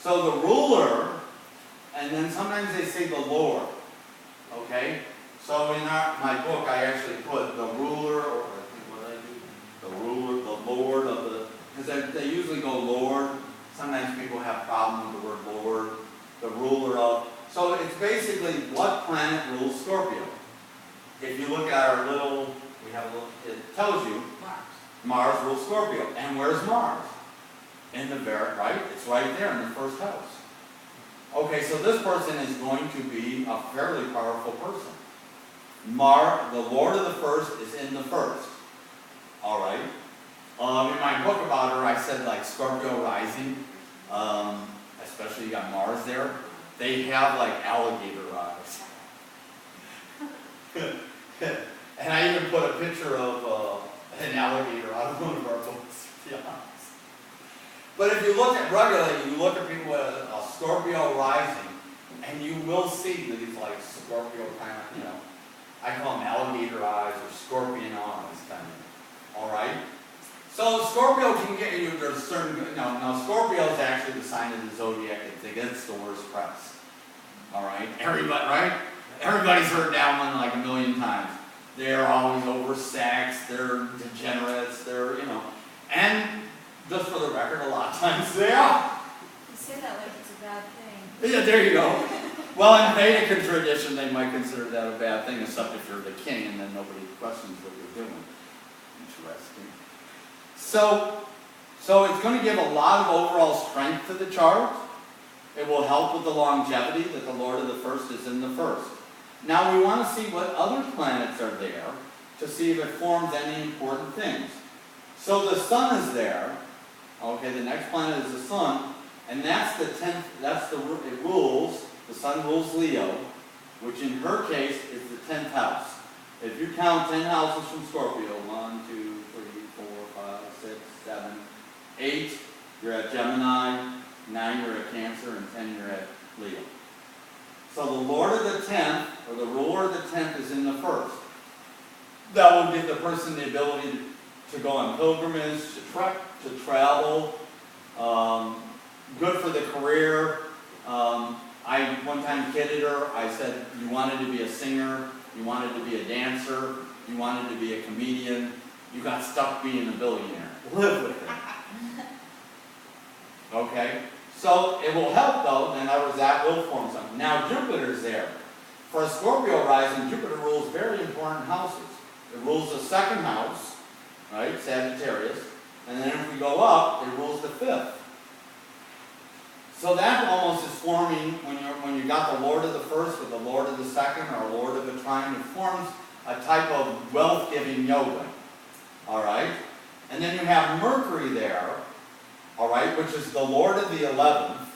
So the ruler, and then sometimes they say the Lord. Okay? So in my book, I actually put the ruler, or I think what I do, the ruler, the Lord of the, because they usually go Lord. Sometimes people have problems with the word Lord. The ruler of, so it's basically what planet rules Scorpio. If you look at our little, we have a little, it tells you Mars rules Scorpio. And where's Mars? In the right? It's right there in the first house. Okay, so this person is going to be a fairly powerful person. The Lord of the first is in the first. All right. In my book about her, I said like Scorpio rising, especially you got Mars there. They have like alligator eyes. And I even put a picture of an alligator out of one of our books. Yeah. But if you look at regularly, you look at people with a Scorpio rising, and you will see these like Scorpio kind of, I call them alligator eyes or scorpion eyes kind of. All right? So Scorpio can get you, there's certain, now Scorpio is actually the sign of the zodiac that gets the worst press. All right? Everybody, right? Everybody's heard that one like a million times. They're always oversexed, they're degenerates, they're, and just for the record, a lot of times they are. You say that like it's a bad thing. Yeah, there you go. Well, in Vedic tradition, they might consider that a bad thing, except if you're the king and then nobody questions what you're doing. Interesting. So it's going to give a lot of overall strength to the chart. It will help with the longevity that the Lord of the first is in the first. Now we want to see what other planets are there to see if it forms any important things. So the sun is there. Okay, the next planet is the sun, and that's the 10th, it rules, the sun rules Leo, which in her case is the 10th house. If you count 10 houses from Scorpio, 1, 2, 3, 4, 5, 6, 7, 8, you're at Gemini, 9 you're at Cancer, and 10 you're at Leo. So the Lord of the 10th, or the ruler of the 10th is in the first. That will give the person the ability to go on pilgrimage, to travel, good for the career. I one time kidded her. I said, you wanted to be a singer, you wanted to be a dancer, you wanted to be a comedian, you got stuck being a billionaire. Live with it. Okay? So it will help though, in other words, that will form something. Now Jupiter's there. For a Scorpio rising, Jupiter rules very important houses. It rules the second house, right, Sagittarius, and then if we go up, it rules the fifth. So that almost is forming, when you got the Lord of the first with the Lord of the second, or Lord of the trine, it forms a type of wealth-giving yoga. All right? And then you have Mercury there, all right, which is the Lord of the 11th,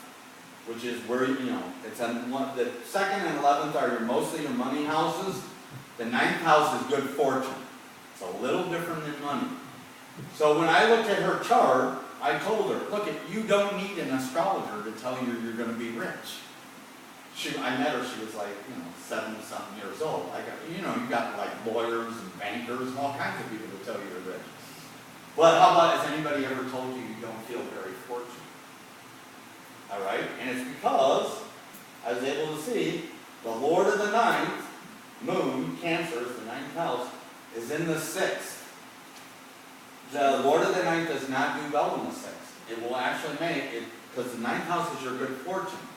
which is where, it's the second and 11th are mostly your money houses. The 9th house is good fortune. It's a little different than money. So when I looked at her chart, I told her, look, you don't need an astrologer to tell you you're going to be rich. I met her, she was like, 70-something years old. I got, you got like lawyers and bankers and all kinds of people to tell you you're rich. But how about, has anybody ever told you you don't feel very fortunate? All right? And it's because I was able to see the Lord of the 9th, Moon, Cancer, is the 9th house, is in the 6th. The Lord of the 9th does not do well in the 6th. It will actually make it, because the 9th house is your good fortune.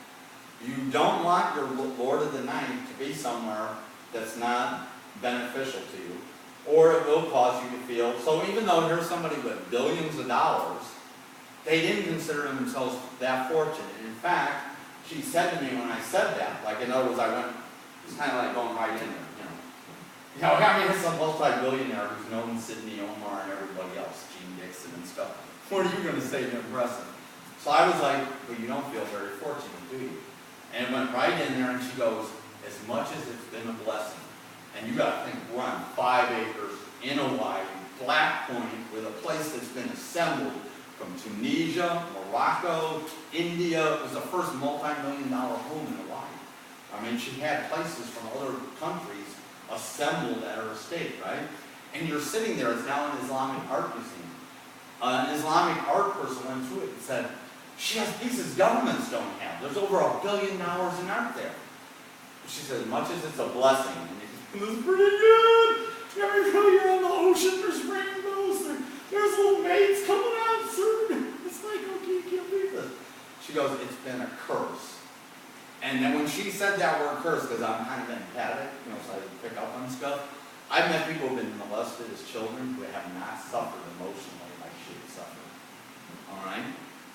You don't want your Lord of the 9th to be somewhere that's not beneficial to you, or it will cause you to feel, so even though here's somebody with billions of dollars, they didn't consider themselves that fortunate. In fact, she said to me when I said that, like in other words, it's kind of like going right in there, it's a multi-billionaire who's known Sidney Omar and everybody else, Gene Dixon and stuff. What are you going to say to impress him? So I was like, well, you don't feel very fortunate, do you? And it went right in there, and she goes, as much as it's been a blessing, and you got to think, we're on 5 acres in Hawaii, Black Point, with a place that's been assembled from Tunisia, Morocco, India. It was the first multi-million-dollar home in Hawaii. I mean, she had places from other countries assembled at her estate, right? And you're sitting there, it's now an Islamic art museum. An Islamic art person went through it and said, She has pieces governments don't have. There's over $1 billion in art there. She said, as much as it's a blessing, and this is pretty good. Every time you're on the ocean, there's rainbows, there's little maids coming out soon. It's like, okay, you can't believe this. She goes, it's been a curse. And then when she said that word curse, because I'm kind of empathic, so I pick up on stuff, I've met people who have been molested as children who have not suffered emotionally like she had suffered. All right?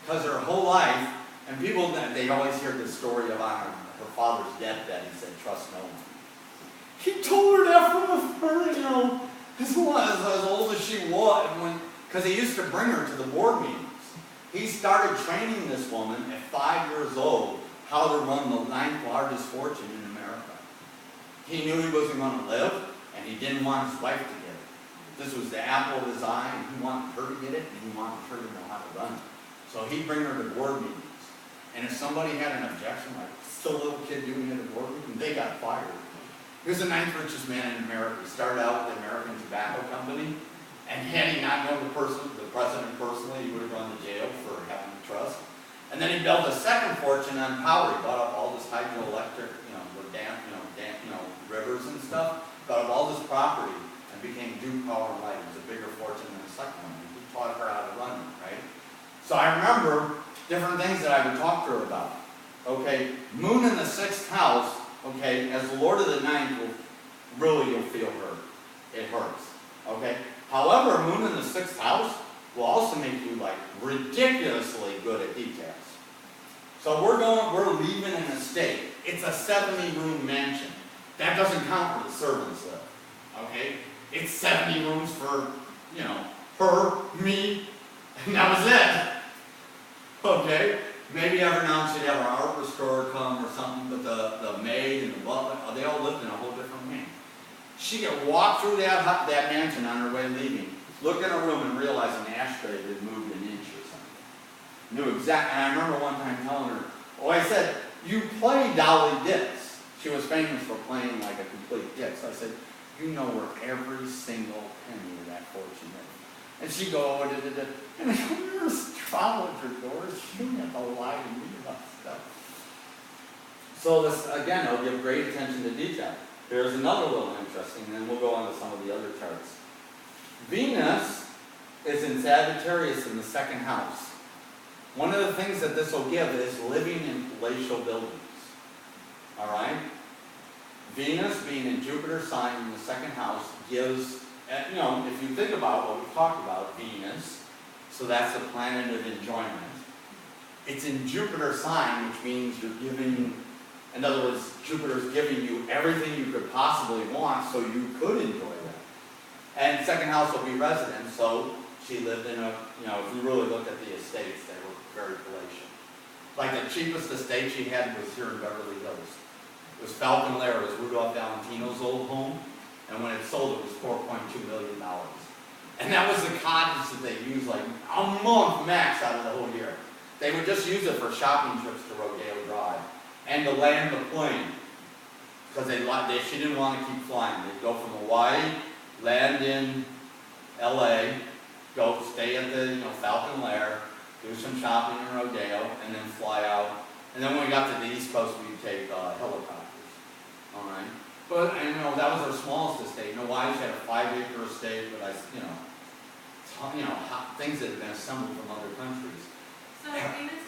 Because her whole life, and people, they always hear this story about her father's deathbed. He said, trust no one. He told her that from her, as old as she was, because he used to bring her to the board meetings. He started training this woman at 5 years old how to run the 9th largest fortune in America. He knew he wasn't going to live, and he didn't want his wife to get it. This was the apple of his eye, and he wanted her to get it, and he wanted her to know how to run it. So he'd bring her to board meetings. And if somebody had an objection, like, what's the little kid doing at a board meeting? They got fired. He was the 9th richest man in America. He started out with the American Tobacco Company, and had he not known the president personally, he would have gone to jail for having a trust. And then he built a second fortune on power. He bought up all this hydroelectric, rivers and stuff, bought up all this property, and became Duke Power and Light. It was a bigger fortune than the second one. He taught her how to run it, right? So I remember different things that I would talk to her about. Okay, moon in the 6th house, okay, as the Lord of the 9th, you'll feel hurt. It hurts, okay? However, moon in the 6th house will also make you, ridiculously good at details. So we're leaving an estate. It's a 70-room mansion. That doesn't count for the servants, though, okay? It's 70 rooms for, her, me, and that was it. Okay? Maybe every now and then she'd have an art restorer come or something, but the maid and the butler, they all lived in a whole different wing. She could walk through that mansion on her way leaving, look in her room and realize an ashtray had moved an inch or something. Knew exactly, and I remember one time telling her, I said, you play Dolly Ditz. She was famous for playing like a complete ditz. So I said, you know where every single penny of that fortune is. And she'd go, and I go, you're an astrologer, Doris. You don't have to lie to me about stuff. So this, again, I'll give great attention to detail. There's another little interesting, and then we'll go on to some of the other charts. Venus is in Sagittarius in the 2nd house. One of the things that this will give is living in palatial buildings. All right? Venus being in Jupiter's sign in the 2nd house gives, if you think about what we've talked about, Venus, so that's the planet of enjoyment. It's in Jupiter's sign, which means you're giving, in other words, Jupiter's giving you everything you could possibly want so you could enjoy that. And 2nd house will be residence, so she lived in if you really look at the estates, they were very palatial. Like the cheapest estate she had was here in Beverly Hills. It was Falcon Lair, it was Rudolph Valentino's old home, and when it sold it was $4.2 million. And that was the cottage that they used like a month max out of the whole year. They would just use it for shopping trips to Rodeo Drive and to land the plane. Because she didn't want to keep flying. They'd go from Hawaii, land in LA, go stay at the Falcon Lair, do some shopping in Rodeo, and then fly out. And then when we got to the East Coast, we'd take helicopters. All right? But, that was our smallest estate. Hawaii had a 5-acre estate, but things that had been assembled from other countries. So Venus